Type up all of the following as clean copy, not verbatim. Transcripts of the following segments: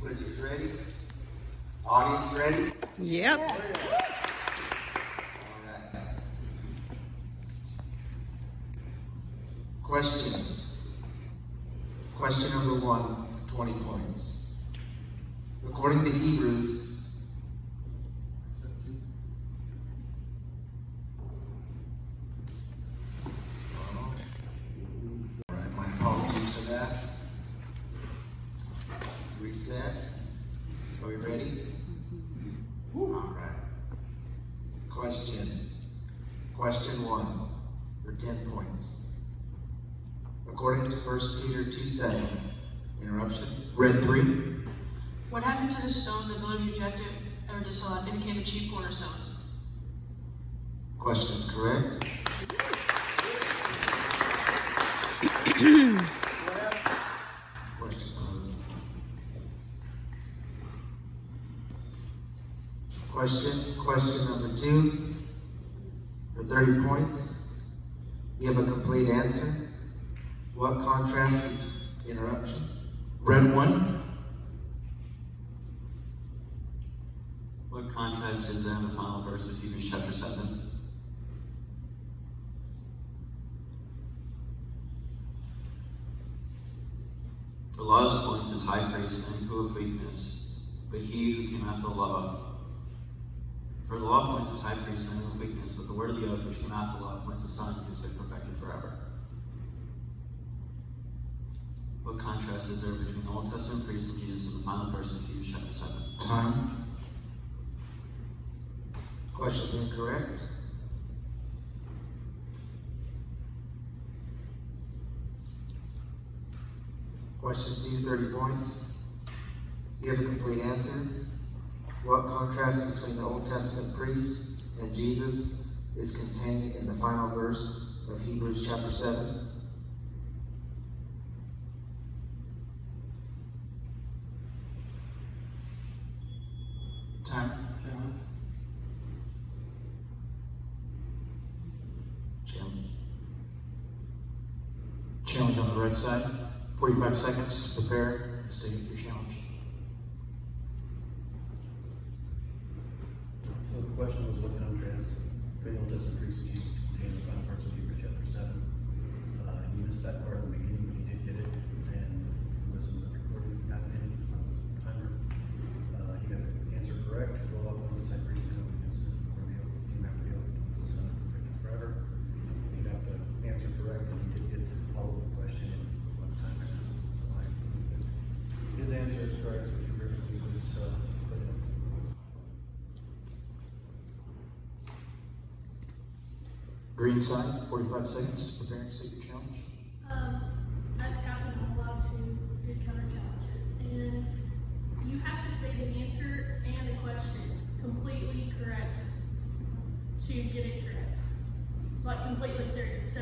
Quizzers ready? Audience ready? Yep. All right. Question number 1 for 20 points. According to Hebrews, my apologies for that. Reset. Are we ready? All right. Question 1 for 10 points. According to 1 Peter 2:7, interruption, read 3. What happened to the stone the builders rejected or disallowed and became a chief cornerstone? Question is correct. Question closed. Question number 2 for 30 points. Give a complete answer. What contrasts interruption? Read 1. What contrast is there in the final verse of Hebrews chapter 7? For law's points is high priest and who of weakness, but he who came after the law. For the law points is high priest and of weakness, but the word of the oath which came after the law points the Son who has been perfected forever. What contrast is there between the Old Testament priest and Jesus in the final verse of Hebrews chapter 7? Time. Question is incorrect. Question 2, 30 points. Give a complete answer. What contrast between the Old Testament priest and Jesus is contained in the final verse of Hebrews chapter 7? Time. Challenge on the red side. 45 seconds to prepare and state your challenge. So the question was, what contrast between the Old Testament priest and Jesus contained in the final verse of Hebrews chapter 7? You missed that part in the beginning, but you did get it. And listen to the recording happening on the timer. You got the answer correct. For all ones, high priest and witness, or the oath came after the oath, was the Son perfected forever. You got the answer correct, and you did get all of the question in one time. His answer is correct, so you really was put in. Green side, 45 seconds. Prepare and state your challenge. As captain, I'm allowed to do counter challenges, and you have to say the answer and the question completely correct to get it correct, like completely through. So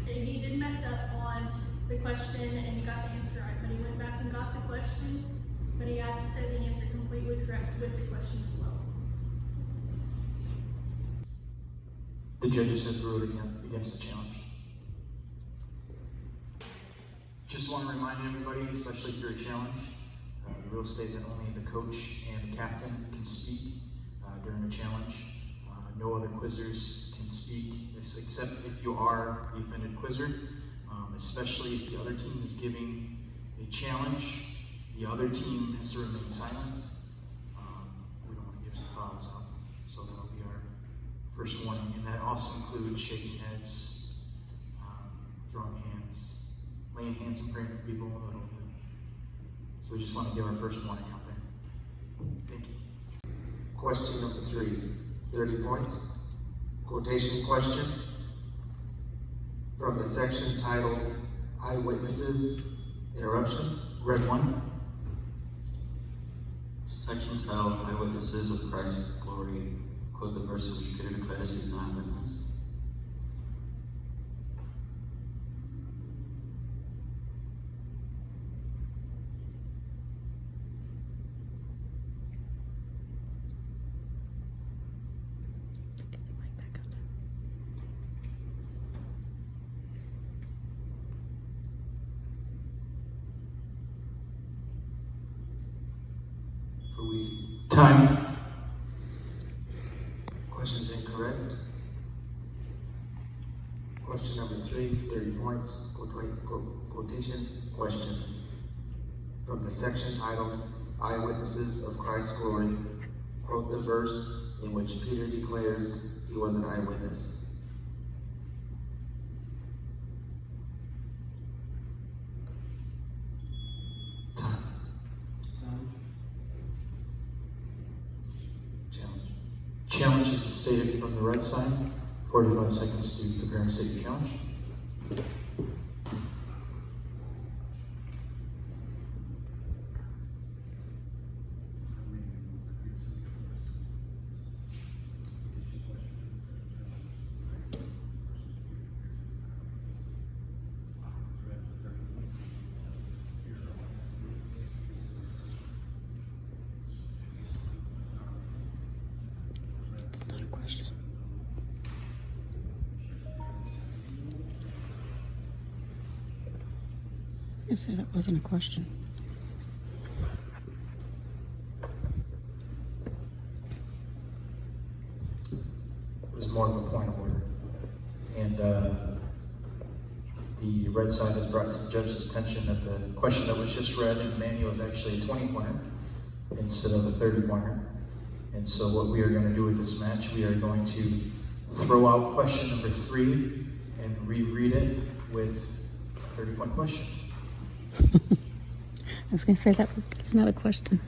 he did mess up on the question and he got the answer right, but he went back and got the question, but he has to say the answer completely correct with the question as well. The judges have ruled against the challenge. Just want to remind everybody, especially if you're a challenge, the rules state that only the coach and the captain can speak during a challenge. No other quizzers can speak, except if you are the offended quizzer, especially if the other team is giving a challenge, the other team has to remain silent. We don't want to give any fouls out, so that'll be our first warning, and that also includes shaking heads, throwing hands, laying hands and praying for people a little bit. So we just want to give our first warning out there. Thank you. Question number 3, 30 points. Quotation question from the section titled Eyewitnesses, interruption, read 1. Section titled Eyewitnesses of Christ's Glory. Quote the verse which Peter declares he is an eyewitness. Time. Question's incorrect. Question number 3, 30 points. Quotation question. From the section titled Eyewitnesses of Christ's Glory, quote the verse in which Peter declares he was an eyewitness. Time. Challenge. Challenge is stated from the red sign. 45 seconds to prepare and state your challenge. It's not a question. You say that wasn't a question. It was more of a point of order. And the red sign has brought to the judge's attention that the question that was just read in the manual is actually a 20-pointer instead of a 30-pointer. And so what we are going to do with this match, we are going to throw out question number 3 and reread it with a 30-point question. I was going to say that it's not a question.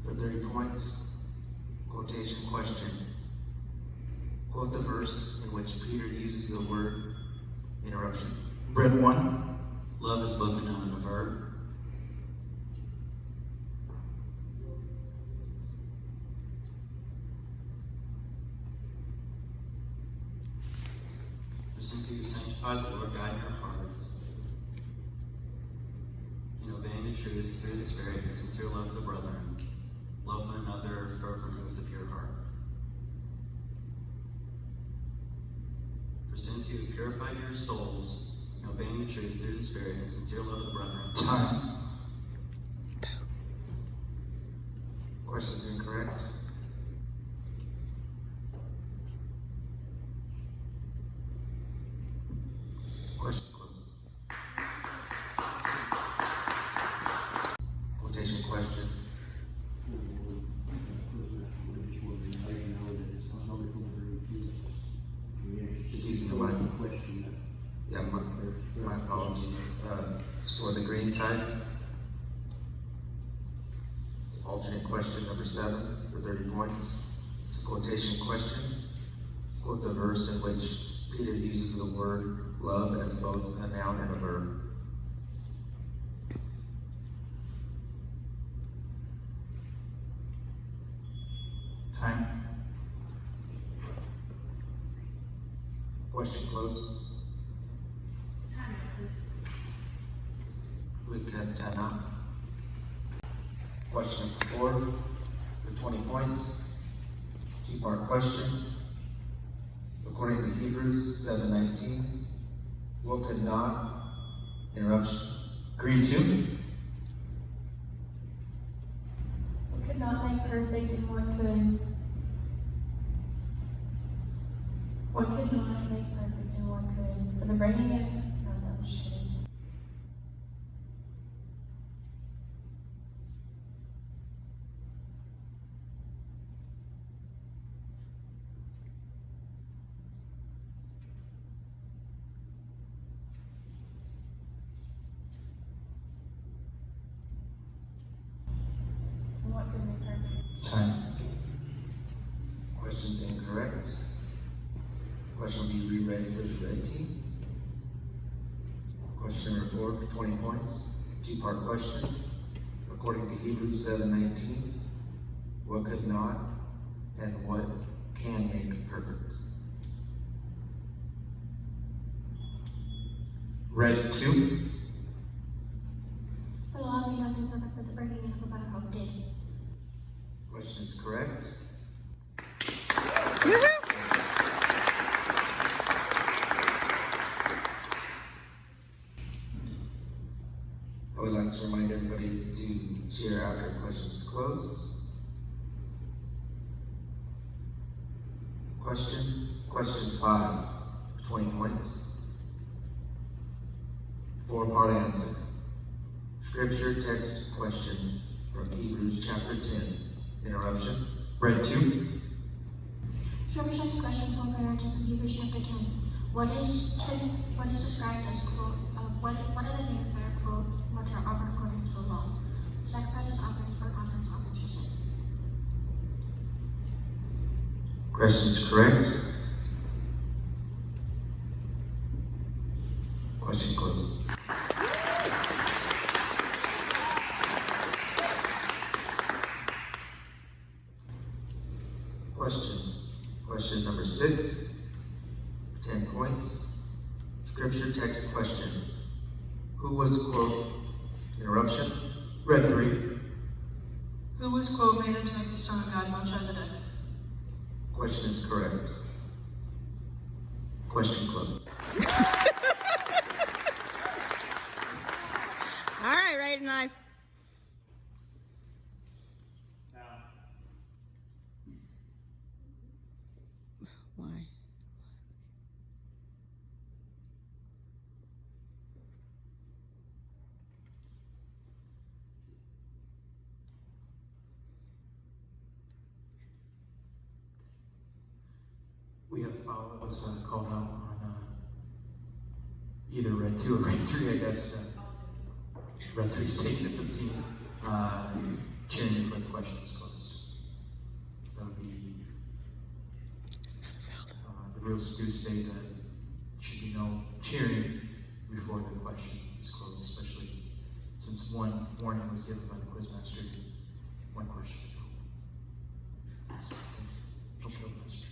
For 30 points, quotation question. Quote the verse in which Peter uses the word interruption. Red 1. Love is both a noun and a verb. For since you sanctify the Lord God in your hearts, in obeying the truth through the Spirit and sincere love of the brethren, love one another fervently with a pure heart. For since you have purified your souls in obeying the truth through the Spirit and sincere love of the brethren, Time. Question's incorrect. Question closed. Quotation question. Excuse me, my apologies. For the green side, it's alternate question number 7 for 30 points. It's a quotation question. Quote the verse in which Peter uses the word love as both a noun and a verb. Time. Question closed. We cut 10 out. Question number 4 for 20 points. 2-part question. According to Hebrews 7:19, what could not interruption? Green 2. perfect and what could not make perfect and what could? For the bringing in, no, I'm just kidding. And what could make perfect? Time. Question's incorrect. Question will be reread for the red team. Question number 4 for 20 points. Two-part question. According to Hebrews 7:19, what could not and what can make perfect? Red 2. For the law made nothing perfect, but the bringing in of a better hope did. Question is correct. I would like to remind everybody to cheer after questions closed. Question 5, 20 points. 4-part answer. Scripture text question from Hebrews chapter 10. Interruption. Red 2. Scripture text question from answer from Hebrews chapter 10. What is described as quote? What are the things that are quote which are offered according to the law? Sacrifices, offerings, burnt offerings, offerings for sin. Question is correct. Question closed. Question number 6, 10 points. Scripture text question. Who was quote? Interruption. Red 3. Who was, quote, made unto like the Son of God, Melchizedek? Question is correct. Question closed. All right, right knife. Why? We have a foul that was called out on either red 2 or red 3, I guess. Red 3's taking it for the team. Cheering before the question was closed. So that would be the rules do state that there should be no cheering before the question is closed, especially since one warning was given by the quizmaster. One question to go. So, thank you. No field master.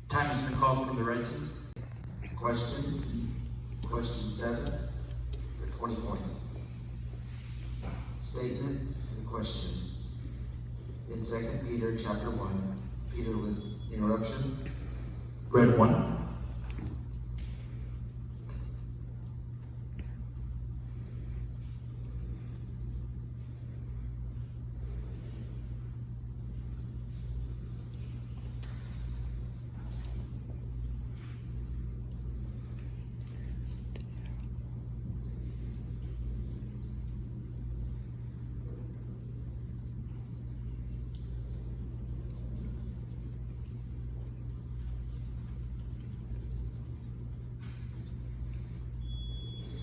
Time has been called from the red team. Question 7 for 20 points. Statement and question. In 2 Peter chapter 1, Peter lists interruption. Red 1.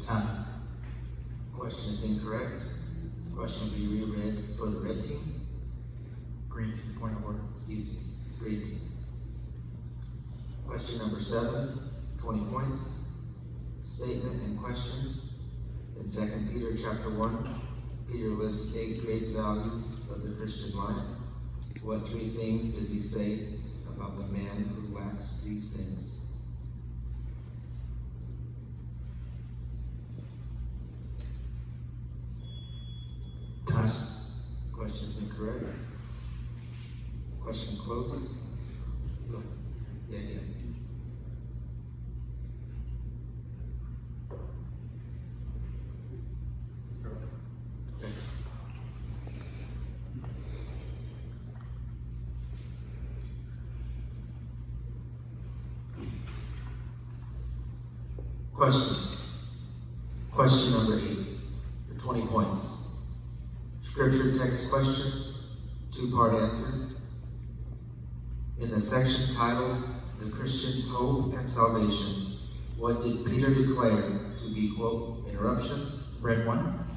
Time. Question is incorrect. Question will be reread for the red team. Green team, point of order. Excuse me, green team. Question number 7, 20 points. Statement and question. In 2 Peter chapter 1, Peter lists 8 great values of the Christian life. What 3 things does he say about the man who lacks these things? Time. Question is incorrect. Question closed. Go ahead. Yeah. Question number 8 for 20 points. Scripture text question, 2-part answer. In the section titled, The Christian's Hope and Salvation, what did Peter declare to be, quote, interruption? Red 1.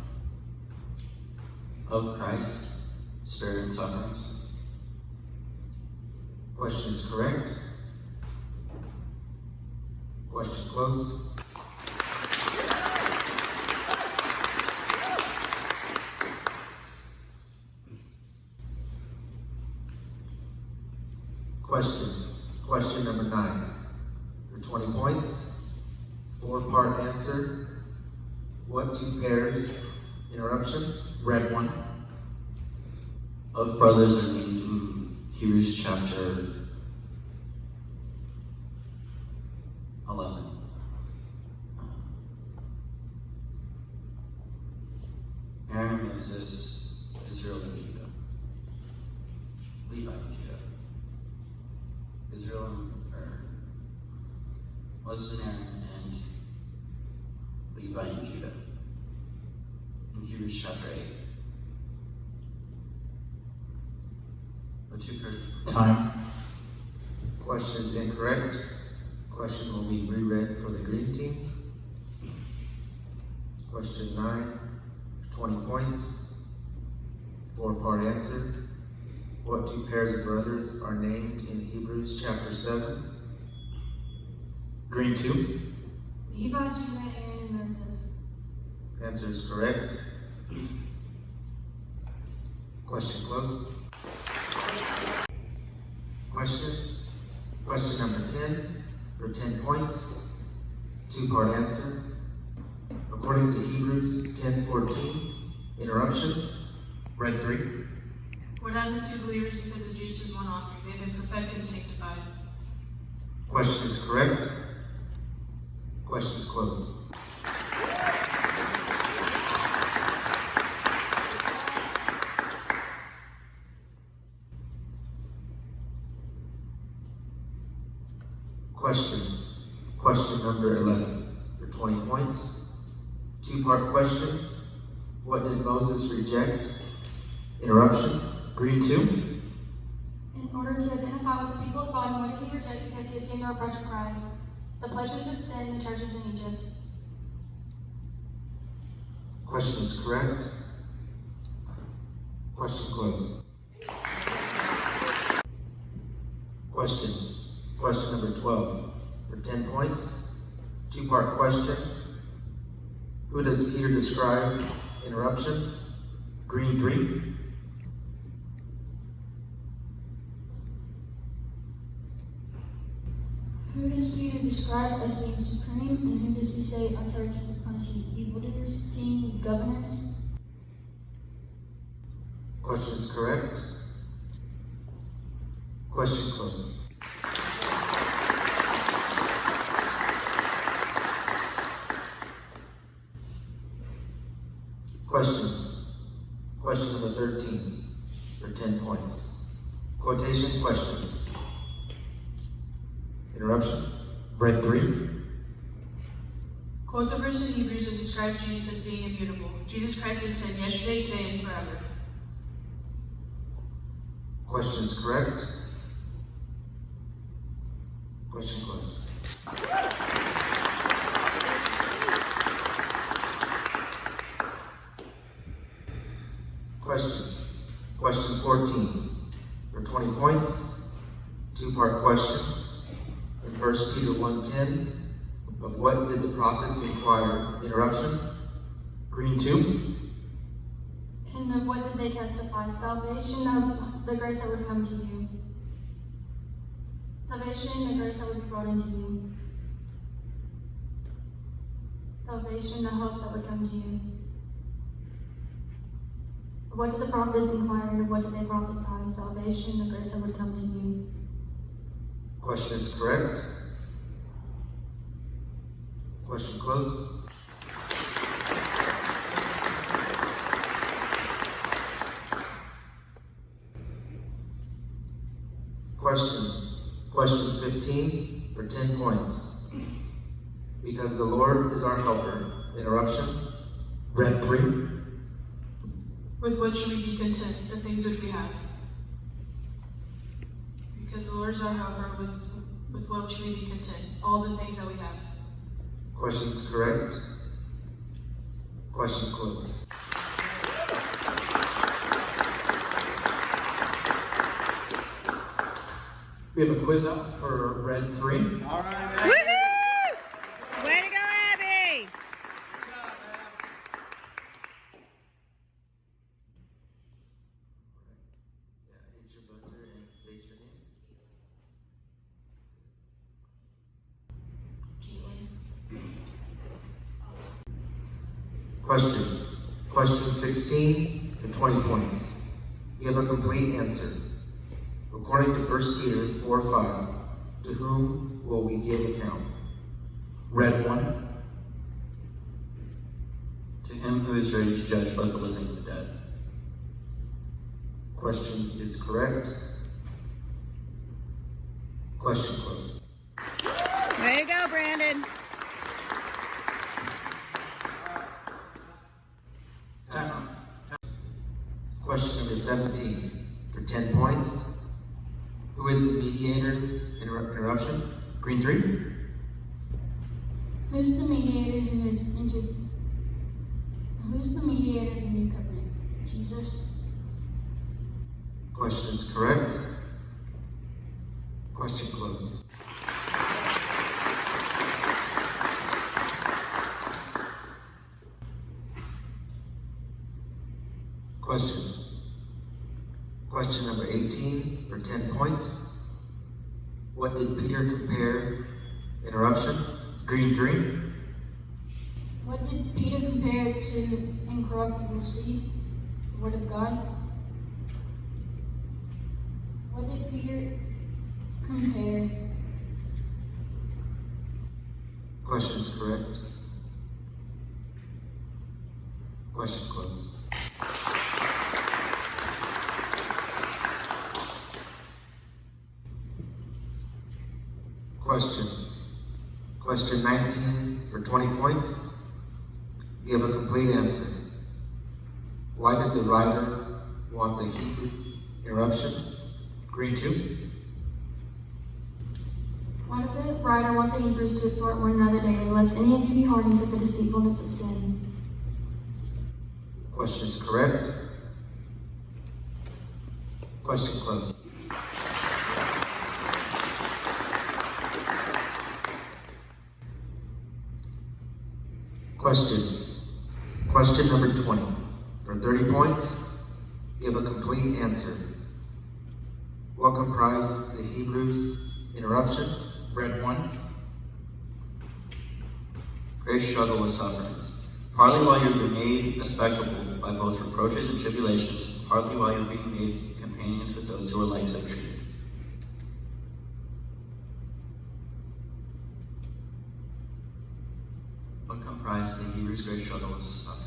Of Christ, spirit and sufferings. Question is correct. Question closed. Question number 9 for 20 points. 4-part answer. What two pairs? Interruption. Red 1. Of brothers are named in Hebrews chapter 11. Aaron and Moses, Israel and Judah. Levi and Judah. Israel and Moses and Aaron and Levi and Judah. In Hebrews chapter 8. What two pairs? Time. Question is incorrect. Question will be reread for the green team. Question 9, 20 points. 4-part answer. What two pairs of brothers are named in Hebrews chapter 7? Green 2. Levi, Judah, Aaron, and Moses. Answer is correct. Question closed. Question number 10 for 10 points. 2-part answer. According to Hebrews 10:14, interruption. Red 3. What happened to believers because of Jesus' one offering? They've been perfected and sanctified. Question is correct. Question is closed. Question number 11 for 20 points. 2-part question. What did Moses reject? Interruption. Green 2. In order to identify with the people of God, what did he reject because he esteemed the reproach of Christ? The pleasures of sin, the treasures in Egypt. Question is correct. Question closed. Question number 12 for 10 points. 2-part question. Who does Peter describe? Interruption. Green 3. Who does Peter describe as being supreme, and who does he say are charged with punishing evildoers, king, governors? Question is correct. Question closed. Question number 13 for 10 points. Quotation questions. Interruption. Red 3. Quote the verse in Hebrews that describes Jesus as being immutable. Jesus Christ is the same yesterday, today, and forever. Question is correct. Question closed. Question 14 for 20 points. 2-part question. In 1 Peter 1:10, of what did the prophets inquire? Interruption. Green 2. And of what did they testify? Salvation, of the grace that would come to you. Salvation, the grace that would be brought into you. Salvation, the hope that would come to you. Of what did the prophets inquire, and of what did they prophesy? Salvation, the grace that would come to you. Question is correct. Question closed. Question 15 for 10 points. Because the Lord is our helper. Interruption. Red 3. With what should we be content, the things which we have? Because the Lord is our helper, with what should we be content? All the things that we have. Questions correct? Questions closed. We have a quiz up for Red 3. Woohoo! Way to go, Abby! Hit your buzzer and state your name. Question 16 for 20 points. Give a complete answer. According to 1 Peter 4:5, to whom will we give account? Red 1. To him who is ready to judge both the living and the dead. Question is correct. Question closed. Way to go, Brandon. Time out. Question number 17 for 10 points. Who is the mediator? Interruption. Green 3. Who's the mediator who is entered? Who's the mediator of the new covenant? Jesus. Question is correct. Question closed. Question number 18 for 10 points. What did Peter compare? Interruption. Green 3. What did Peter compare to incorruptible seed? The Word of God. What did Peter compare? Question is correct. Question closed. Question 19 for 20 points. Give a complete answer. Why did the writer want the Hebrew? Interruption. Green 2. Why did the writer want the Hebrews to exhort one another daily, lest any of you be hardened to the deceitfulness of sin? Question is correct. Question closed. Question number 20 for 30 points. Give a complete answer. What comprised the Hebrews? Interruption. Red 1. Great struggle with sufferings, partly while you're being made a spectacle by both reproaches and tribulations, partly while you're being made companions with those who are like so treated. What comprised the Hebrews' great struggle with sufferings?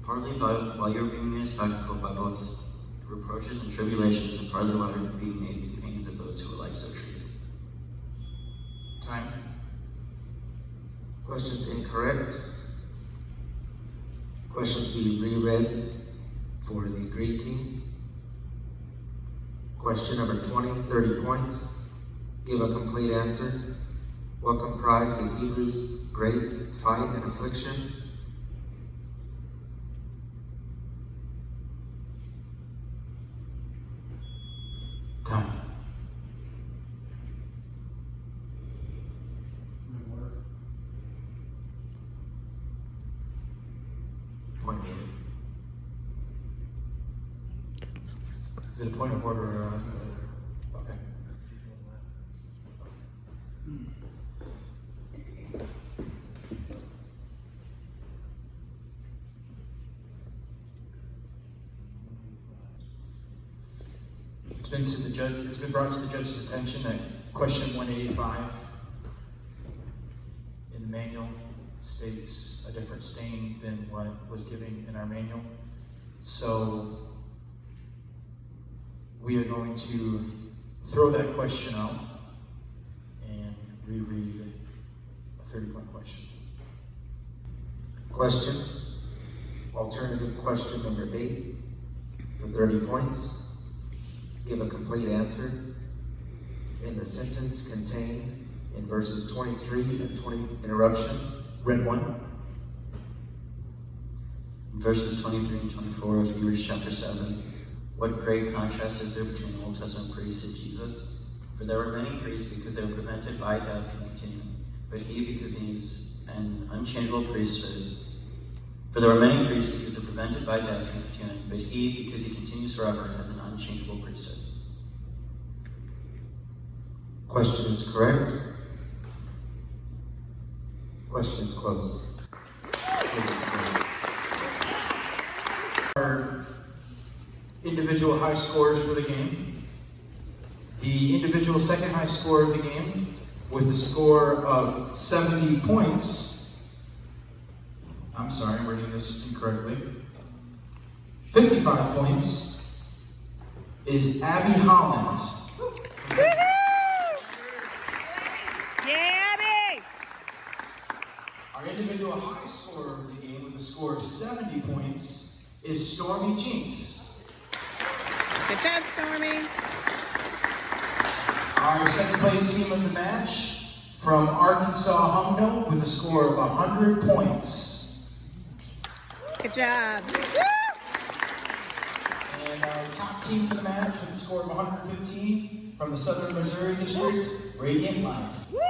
Partly while you're being made a spectacle by both reproaches and tribulations, and partly while you're being made companions of those who are like so treated. Time. Questions incorrect. Questions be reread for the Greek team. Question number 20, 30 points. Give a complete answer. What comprised the Hebrews' great fight and affliction? Time. Point of order. Is it a point of order? Okay. It's been brought to the judge's attention that question 185 in the manual states a different stain than what was given in our manual. So we are going to throw that question out reread a 30-point question. Question, alternative question number 8 for 30 points. Give a complete answer in the sentence contained in verses 23 and 20. Interruption. Red 1. Verses 23 and 24 of Hebrews chapter 7. What great contrast is there between the Old Testament priests and Jesus? For there were many priests because they were prevented by death from continuing, but he because he is an unchangeable priesthood. For there were many priests because they were prevented by death from continuing, but he because he continues forever has an unchangeable priesthood. Question is correct. Question is closed. Quiz is closed. Our individual high scores for the game. The individual second high score of the game, with a score of 70 points. I'm sorry, I'm reading this incorrectly. 55 points is Abby Holland. Yeah, Abby! Our individual high scorer of the game with a score of 70 points is Stormie Jinks. Good job, Stormie. Our second place team of the match from Arkansas Humnoke with a score of 100 points. Good job. And our top team for the match with a score of 115 from the Southern Missouri District, Radiant Life. Woo!